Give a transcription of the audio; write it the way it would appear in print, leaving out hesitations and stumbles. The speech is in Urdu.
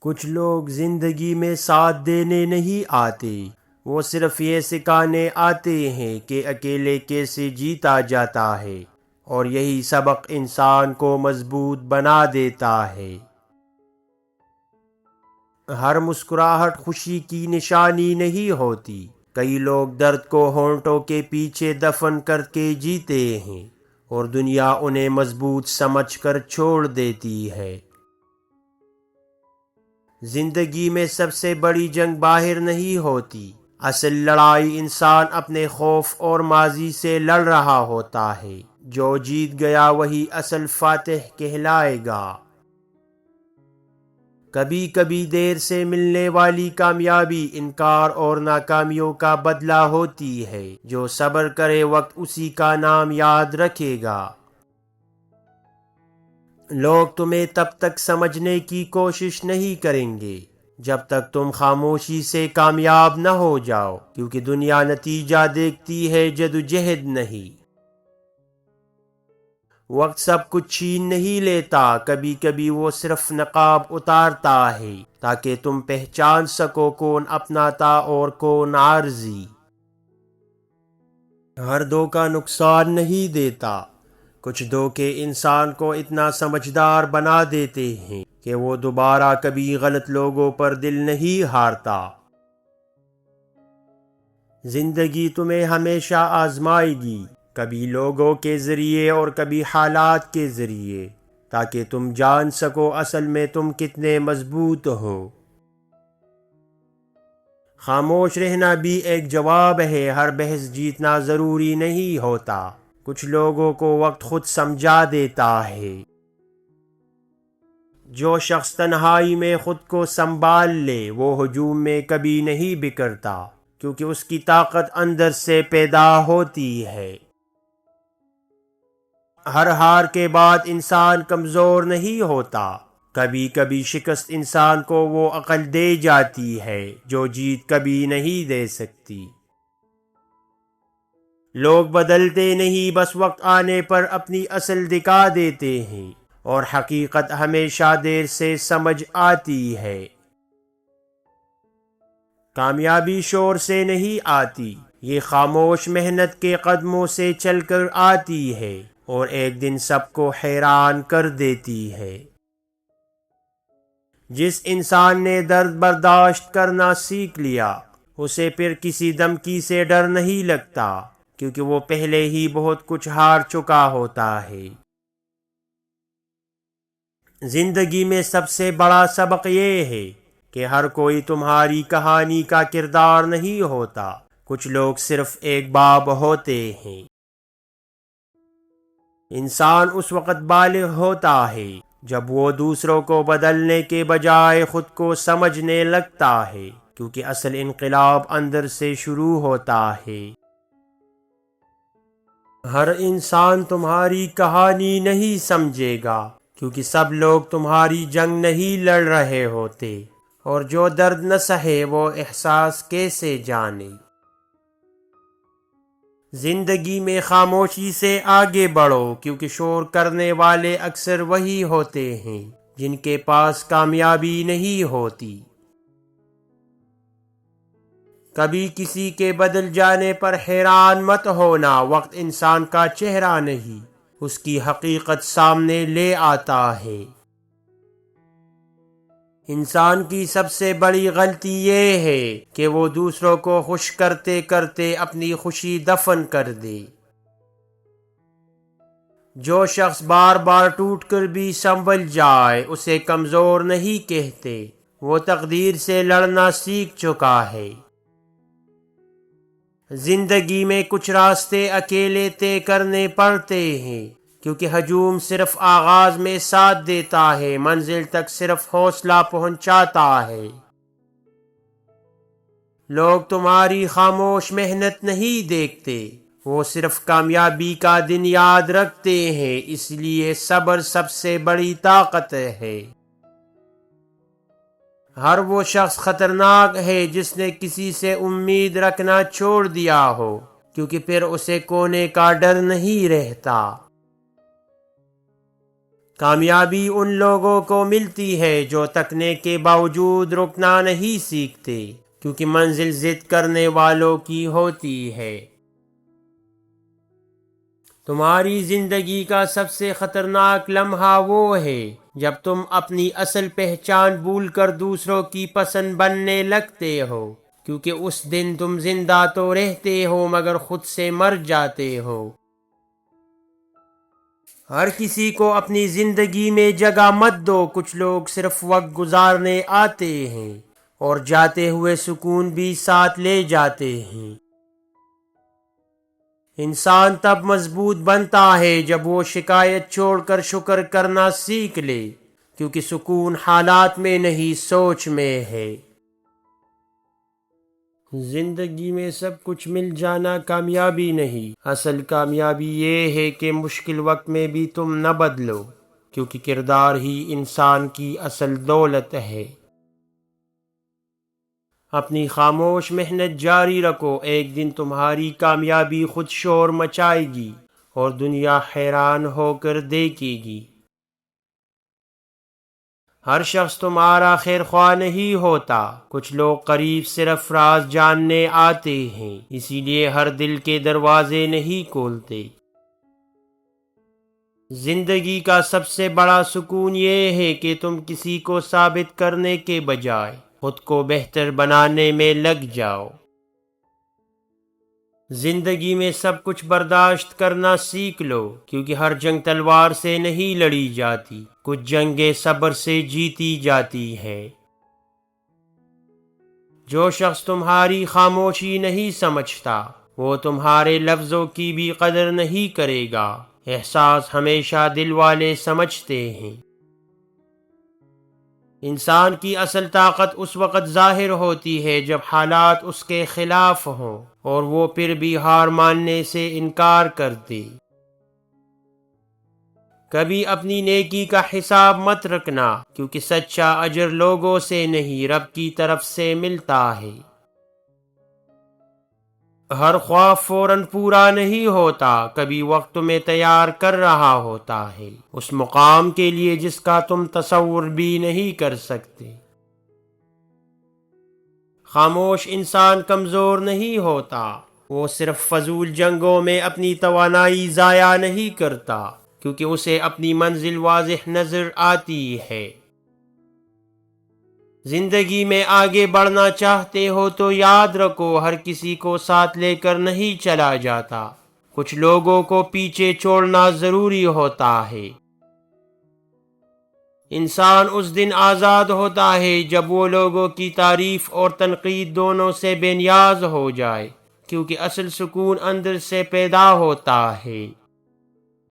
کچھ لوگ زندگی میں ساتھ دینے نہیں آتے، وہ صرف یہ سکھانے آتے ہیں کہ اکیلے کیسے جیتا جاتا ہے، اور یہی سبق انسان کو مضبوط بنا دیتا ہے۔ ہر مسکراہٹ خوشی کی نشانی نہیں ہوتی، کئی لوگ درد کو ہونٹوں کے پیچھے دفن کر کے جیتے ہیں، اور دنیا انہیں مضبوط سمجھ کر چھوڑ دیتی ہے۔ زندگی میں سب سے بڑی جنگ باہر نہیں ہوتی، اصل لڑائی انسان اپنے خوف اور ماضی سے لڑ رہا ہوتا ہے۔ جو جیت گیا وہی اصل فاتح کہلائے گا۔ کبھی کبھی دیر سے ملنے والی کامیابی انکار اور ناکامیوں کا بدلہ ہوتی ہے۔ جو صبر کرے وقت اسی کا نام یاد رکھے گا۔ لوگ تمہیں تب تک سمجھنے کی کوشش نہیں کریں گے جب تک تم خاموشی سے کامیاب نہ ہو جاؤ، کیونکہ دنیا نتیجہ دیکھتی ہے، جدوجہد نہیں۔ وقت سب کچھ چھین نہیں لیتا، کبھی کبھی وہ صرف نقاب اتارتا ہے تاکہ تم پہچان سکو کون اپناتا اور کون عارضی۔ ہر دھوکہ نقصان نہیں دیتا، کچھ دھوکے انسان کو اتنا سمجھدار بنا دیتے ہیں کہ وہ دوبارہ کبھی غلط لوگوں پر دل نہیں ہارتا۔ زندگی تمہیں ہمیشہ آزمائے گی، کبھی لوگوں کے ذریعے اور کبھی حالات کے ذریعے، تاکہ تم جان سکو اصل میں تم کتنے مضبوط ہو۔ خاموش رہنا بھی ایک جواب ہے، ہر بحث جیتنا ضروری نہیں ہوتا، کچھ لوگوں کو وقت خود سمجھا دیتا ہے۔ جو شخص تنہائی میں خود کو سنبھال لے وہ ہجوم میں کبھی نہیں بکھرتا، کیونکہ اس کی طاقت اندر سے پیدا ہوتی ہے۔ ہر ہار کے بعد انسان کمزور نہیں ہوتا، کبھی کبھی شکست انسان کو وہ عقل دے جاتی ہے جو جیت کبھی نہیں دے سکتی۔ لوگ بدلتے نہیں، بس وقت آنے پر اپنی اصل دکھا دیتے ہیں، اور حقیقت ہمیشہ دیر سے سمجھ آتی ہے۔ کامیابی شور سے نہیں آتی، یہ خاموش محنت کے قدموں سے چل کر آتی ہے، اور ایک دن سب کو حیران کر دیتی ہے۔ جس انسان نے درد برداشت کرنا سیکھ لیا، اسے پھر کسی دھمکی سے ڈر نہیں لگتا، کیونکہ وہ پہلے ہی بہت کچھ ہار چکا ہوتا ہے۔ زندگی میں سب سے بڑا سبق یہ ہے کہ ہر کوئی تمہاری کہانی کا کردار نہیں ہوتا، کچھ لوگ صرف ایک باب ہوتے ہیں۔ انسان اس وقت بالغ ہوتا ہے جب وہ دوسروں کو بدلنے کے بجائے خود کو سمجھنے لگتا ہے، کیونکہ اصل انقلاب اندر سے شروع ہوتا ہے۔ ہر انسان تمہاری کہانی نہیں سمجھے گا، کیونکہ سب لوگ تمہاری جنگ نہیں لڑ رہے ہوتے، اور جو درد نہ سہے وہ احساس کیسے جانے۔ زندگی میں خاموشی سے آگے بڑھو، کیونکہ شور کرنے والے اکثر وہی ہوتے ہیں جن کے پاس کامیابی نہیں ہوتی۔ کبھی کسی کے بدل جانے پر حیران مت ہونا، وقت انسان کا چہرہ نہیں، اس کی حقیقت سامنے لے آتا ہے۔ انسان کی سب سے بڑی غلطی یہ ہے کہ وہ دوسروں کو خوش کرتے کرتے اپنی خوشی دفن کر دے۔ جو شخص بار بار ٹوٹ کر بھی سنبھل جائے اسے کمزور نہیں کہتے، وہ تقدیر سے لڑنا سیکھ چکا ہے۔ زندگی میں کچھ راستے اکیلے طے کرنے پڑتے ہیں، کیونکہ ہجوم صرف آغاز میں ساتھ دیتا ہے، منزل تک صرف حوصلہ پہنچاتا ہے۔ لوگ تمہاری خاموش محنت نہیں دیکھتے، وہ صرف کامیابی کا دن یاد رکھتے ہیں، اس لیے صبر سب سے بڑی طاقت ہے۔ ہر وہ شخص خطرناک ہے جس نے کسی سے امید رکھنا چھوڑ دیا ہو، کیونکہ پھر اسے کھونے کا ڈر نہیں رہتا۔ کامیابی ان لوگوں کو ملتی ہے جو تکنے کے باوجود رکنا نہیں سیکھتے، کیونکہ منزل ضد کرنے والوں کی ہوتی ہے۔ تمہاری زندگی کا سب سے خطرناک لمحہ وہ ہے جب تم اپنی اصل پہچان بھول کر دوسروں کی پسند بننے لگتے ہو، کیونکہ اس دن تم زندہ تو رہتے ہو مگر خود سے مر جاتے ہو۔ ہر کسی کو اپنی زندگی میں جگہ مت دو، کچھ لوگ صرف وقت گزارنے آتے ہیں اور جاتے ہوئے سکون بھی ساتھ لے جاتے ہیں۔ انسان تب مضبوط بنتا ہے جب وہ شکایت چھوڑ کر شکر کرنا سیکھ لے، کیونکہ سکون حالات میں نہیں سوچ میں ہے۔ زندگی میں سب کچھ مل جانا کامیابی نہیں، اصل کامیابی یہ ہے کہ مشکل وقت میں بھی تم نہ بدلو، کیونکہ کردار ہی انسان کی اصل دولت ہے۔ اپنی خاموش محنت جاری رکھو، ایک دن تمہاری کامیابی خود شور مچائے گی اور دنیا حیران ہو کر دیکھے گی۔ ہر شخص تمہارا خیر خواہ نہیں ہوتا، کچھ لوگ قریب صرف راز جاننے آتے ہیں، اسی لیے ہر دل کے دروازے نہیں کھولتے۔ زندگی کا سب سے بڑا سکون یہ ہے کہ تم کسی کو ثابت کرنے کے بجائے خود کو بہتر بنانے میں لگ جاؤ۔ زندگی میں سب کچھ برداشت کرنا سیکھ لو، کیونکہ ہر جنگ تلوار سے نہیں لڑی جاتی، کچھ جنگیں صبر سے جیتی جاتی ہیں۔ جو شخص تمہاری خاموشی نہیں سمجھتا، وہ تمہارے لفظوں کی بھی قدر نہیں کرے گا۔ احساس ہمیشہ دل والے سمجھتے ہیں۔ انسان کی اصل طاقت اس وقت ظاہر ہوتی ہے جب حالات اس کے خلاف ہوں اور وہ پھر بھی ہار ماننے سے انکار کر دے۔ کبھی اپنی نیکی کا حساب مت رکھنا، کیونکہ سچا اجر لوگوں سے نہیں رب کی طرف سے ملتا ہے۔ ہر خواب فوراً پورا نہیں ہوتا، کبھی وقت تمہیں تیار کر رہا ہوتا ہے اس مقام کے لیے جس کا تم تصور بھی نہیں کر سکتے۔ خاموش انسان کمزور نہیں ہوتا، وہ صرف فضول جنگوں میں اپنی توانائی ضائع نہیں کرتا، کیونکہ اسے اپنی منزل واضح نظر آتی ہے۔ زندگی میں آگے بڑھنا چاہتے ہو تو یاد رکھو، ہر کسی کو ساتھ لے کر نہیں چلا جاتا، کچھ لوگوں کو پیچھے چھوڑنا ضروری ہوتا ہے۔ انسان اس دن آزاد ہوتا ہے جب وہ لوگوں کی تعریف اور تنقید دونوں سے بے نیاز ہو جائے، کیونکہ اصل سکون اندر سے پیدا ہوتا ہے۔